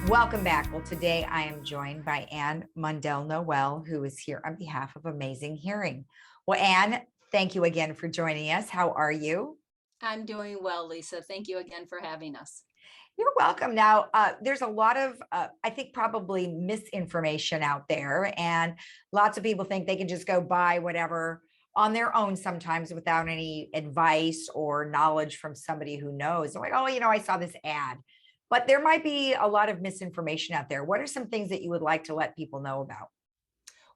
Welcome back. Well, today I am joined by Anne Mundell Noel, who is here on behalf of Amazing Hearing. Well, Anne, thank you again for joining us. How are you? I'm doing well, Lisa. Thank you again for having us. You're welcome. Now, there's a lot of, I think, probably misinformation out there, and lots of people think they can just go buy whatever on their own sometimes without any advice or knowledge from somebody who knows. They're like, oh, I saw this ad. But there might be a lot of misinformation out there. What are some things that you would like to let people know about?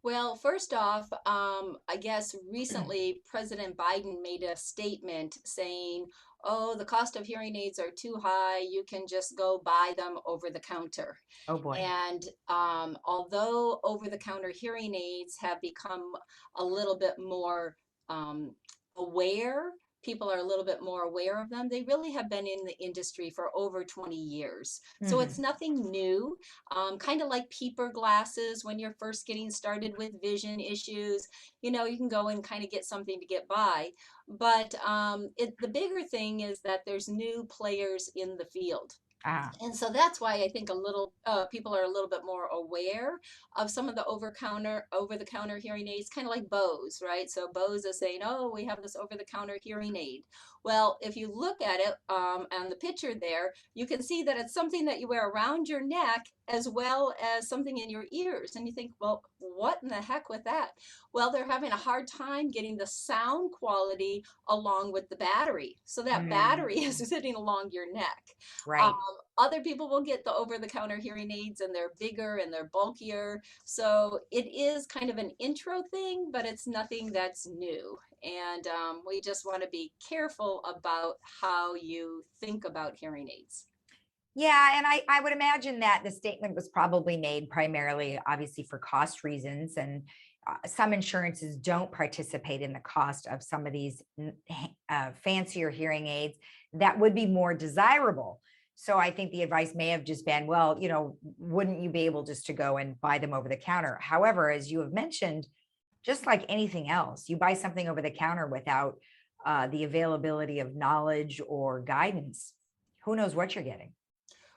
Well, first off, I guess recently President Biden made a statement saying, oh, the cost of hearing aids are too high. You can just go buy them over the counter. Oh boy. And although over the counter hearing aids have become a little bit more um, aware, people are a little bit more aware of them, they really have been in the industry for over 20 years. So it's Hmm. nothing new, kind of like peeper glasses when you're first getting started with vision issues. You can go and kind of get something to get by. But the bigger thing is that there's new players in the field. Ah, And so that's why I think a little people are a little bit more aware of some of the over the counter hearing aids, kind of like Bose, right? So Bose is saying, "Oh, we have this over the counter hearing aid." Well, if you look at it on the picture there, you can see that it's something that you wear around your neck as well as something in your ears. And you think, well, what in the heck with that? Well, they're having a hard time getting the sound quality along with the battery. So that battery is mm, sitting along your neck. Um, right. Other people will get the over-the-counter hearing aids and they're bigger and they're bulkier. So it is kind of an intro thing, but it's nothing that's new. And we just want to be careful about how you think about hearing aids. Yeah, and I would imagine that the statement was probably made primarily, obviously, for cost reasons. And some insurances don't participate in the cost of some of these fancier hearing aids that would be more desirable. So I think the advice may have just been, well, wouldn't you be able just to go and buy them over the counter? However, as you have mentioned, just like anything else, you buy something over the counter without the availability of knowledge or guidance, who knows what you're getting?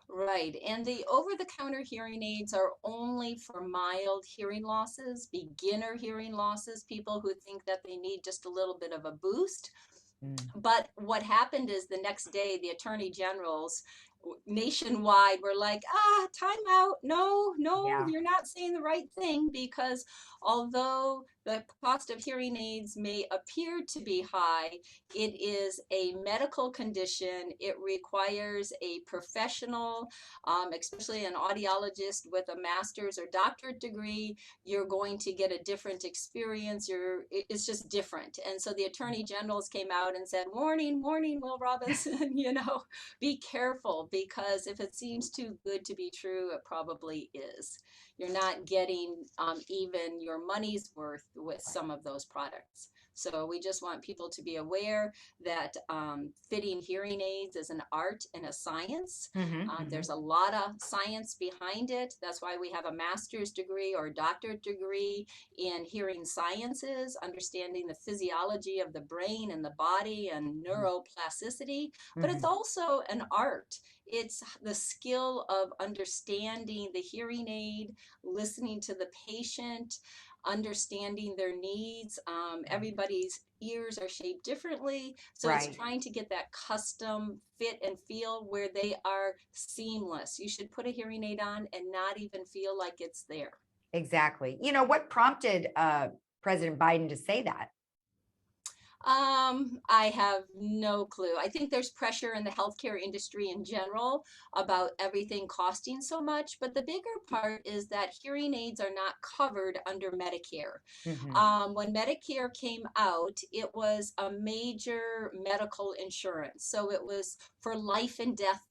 Right. And the over-the-counter hearing aids are only for mild hearing losses, beginner hearing losses, people who think that they need just a little bit of a boost. Mm. But what happened is the next day, the attorney generals nationwide were like, time out. No, no, Yeah, you're not saying the right thing, because although the cost of hearing aids may appear to be high, it is a medical condition. It requires a professional, especially an audiologist with a master's or doctorate degree. You're going to get a different experience. It's just different. And so the attorney generals came out and said, warning, warning, Will Robinson, be careful, because if it seems too good to be true, it probably is. You're not getting even your money's worth with some of those products. So we just want people to be aware that fitting hearing aids is an art and a science. hmm hmm There's a lot of science behind it. That's why we have a master's degree or doctorate degree in hearing sciences, understanding the physiology of the brain and the body and neuroplasticity. But it's hmm also an art. It's the skill of understanding the hearing aid, listening to the patient, understanding their needs. Everybody's ears are shaped differently. So it's Right. trying to get that custom fit and feel where they are seamless. You should put a hearing aid on and not even feel like it's there. Exactly. What prompted President Biden to say that? I have no clue. I think there's pressure in the healthcare industry in general about everything costing so much, but the bigger part is that hearing aids are not covered under Medicare. Hmm. When Medicare came out, it was a major medical insurance. So it was for life and death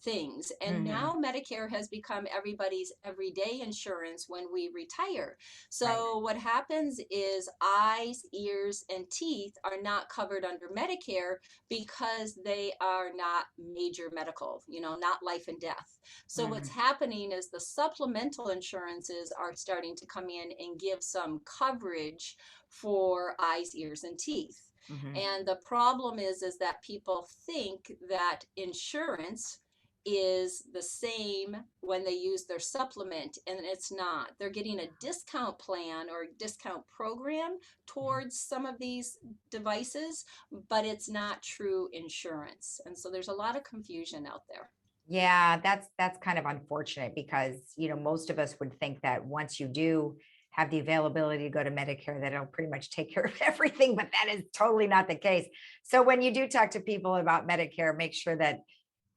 things. And Hmm. now Medicare has become everybody's everyday insurance when we retire. Right. So what happens is eyes, ears, and teeth are not covered under Medicare because they are not major medical, not life and death. So what's Hmm. happening is the supplemental insurances are starting to come in and give some coverage for eyes, ears, and teeth. Hmm. And the problem is that people think that insurance is the same when they use their supplement, and it's not. They're getting a discount plan or discount program towards some of these devices, but it's not true insurance. And so there's a lot of confusion out there. Yeah, that's kind of unfortunate because, most of us would think that once you do have the availability to go to Medicare, that it'll pretty much take care of everything, but that is totally not the case. So when you do talk to people about Medicare, make sure that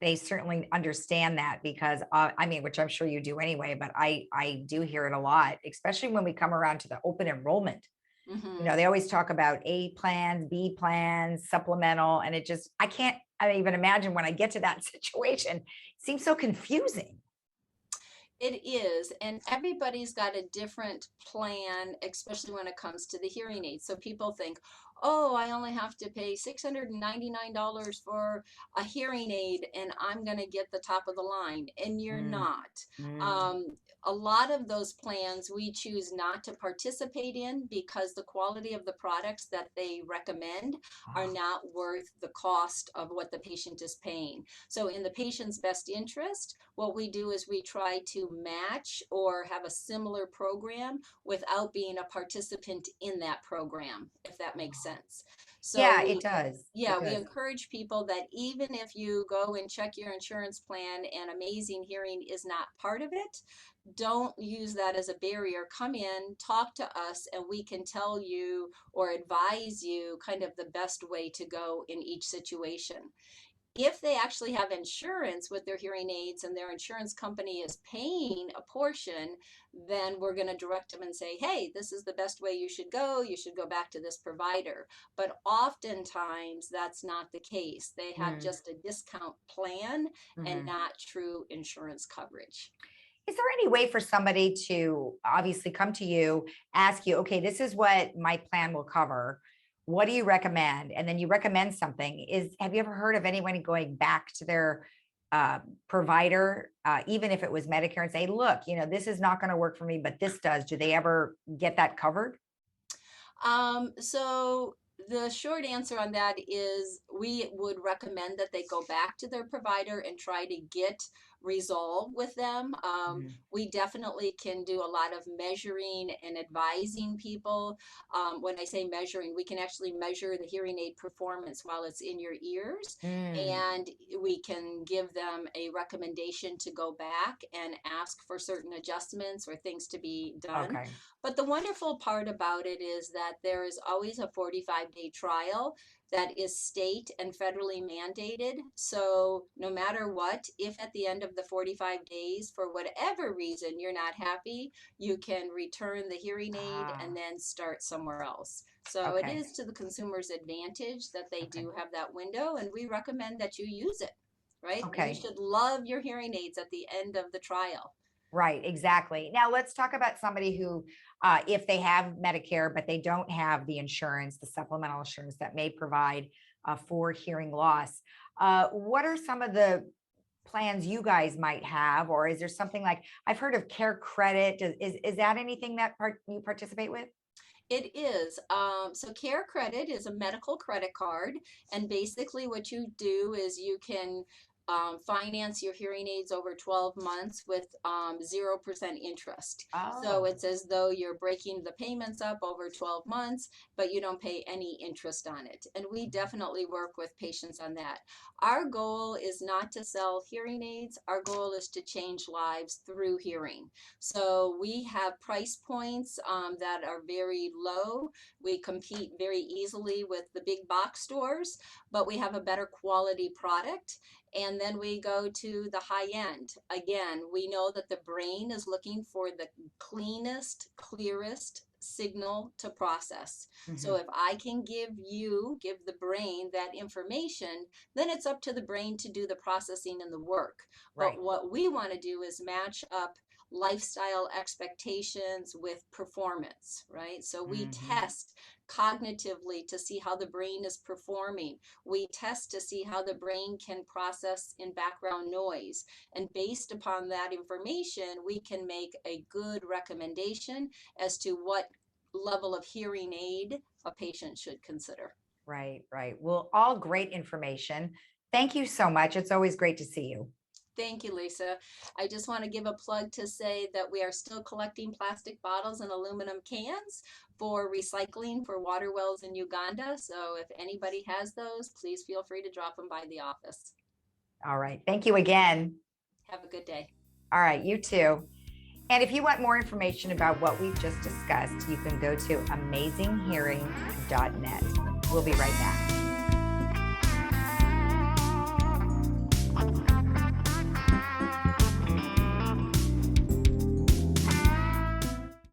they certainly understand that because I mean, which I'm sure you do anyway, but I do hear it a lot, especially when we come around to the open enrollment. Hmm. They always talk about A plans, B plans, supplemental, and I can't even imagine when I get to that situation. It seems so confusing. It is, and everybody's got a different plan, especially when it comes to the hearing aids. So people think, oh, I only have to pay $699 for a hearing aid and I'm going to get the top of the line. And you're Mm, not. mm, Um, a lot of those plans we choose not to participate in because the quality of the products that they recommend are ah, not worth the cost of what the patient is paying. So, in the patient's best interest, what we do is we try to match or have a similar program without being a participant in that program, if that makes ah. sense. So Yeah, it does. It we does. encourage people that even if you go and check your insurance plan and amazing hearing is not part of it, don't use that as a barrier. Come in, talk to us, and we can tell you or advise you kind of the best way to go in each situation. If they actually have insurance with their hearing aids and their insurance company is paying a portion, then we're going to direct them and say, hey, this is the best way you should go. You should go back to this provider. But oftentimes that's not the case. They have Mm, just a discount plan and mhm. not true insurance coverage. Is there any way for somebody to obviously come to you, ask you, okay, this is what my plan will cover. What do you recommend? And then you recommend something. Have you ever heard of anyone going back to their provider, even if it was Medicare, and say, look, this is not going to work for me, but this does? Do they ever get that covered? So the short answer on that is we would recommend that they go back to their provider and try to get resolve with them. Mhm. We definitely can do a lot of measuring and advising people. When I say measuring, we can actually measure the hearing aid performance while it's in your ears, Mm, and we can give them a recommendation to go back and ask for certain adjustments or things to be done. okay. But the wonderful part about it is that there is always a 45-day trial that is state and federally mandated. So, no matter what, if at the end of the 45 days, for whatever reason, you're not happy, you can return the hearing aid Ah, and then start somewhere else. So, it okay. is to the consumer's advantage that they Okay. do have that window, and we recommend that you use it, right? You Okay. should love your hearing aids at the end of the trial. Right, exactly. Now let's talk about somebody who, if they have Medicare, but they don't have the insurance, the supplemental insurance that may provide for hearing loss. What are some of the plans you guys might have, or is there something like I've heard of Care Credit? Is that anything that you participate with? It is. So Care Credit is a medical credit card, and basically what you do is you can finance your hearing aids over 12 months with 0% interest. So Oh, it's as though you're breaking the payments up over 12 months, but you don't pay any interest on it. And we definitely work with patients on that. Our goal is not to sell hearing aids. Our goal is to change lives through hearing. So we have price points that are very low. We compete very easily with the big box stores, but we have a better quality product. And then we go to the high end. Again, we know that the brain is looking for the cleanest, clearest signal to process. So mhm. if I can give the brain that information, then it's up to the brain to do the processing and the work. Right. But what we want to do is match up lifestyle expectations with performance, right? So we Hmm. test cognitively to see how the brain is performing. We test to see how the brain can process in background noise. And based upon that information, we can make a good recommendation as to what level of hearing aid a patient should consider. Right, right. Well, all great information. Thank you so much. It's always great to see you. Thank you, Lisa. I just want to give a plug to say that we are still collecting plastic bottles and aluminum cans for recycling for water wells in Uganda. So if anybody has those, please feel free to drop them by the office. All right. Thank you again. Have a good day. All right. You too. And if you want more information about what we've just discussed, you can go to amazinghearing.net. We'll be right back.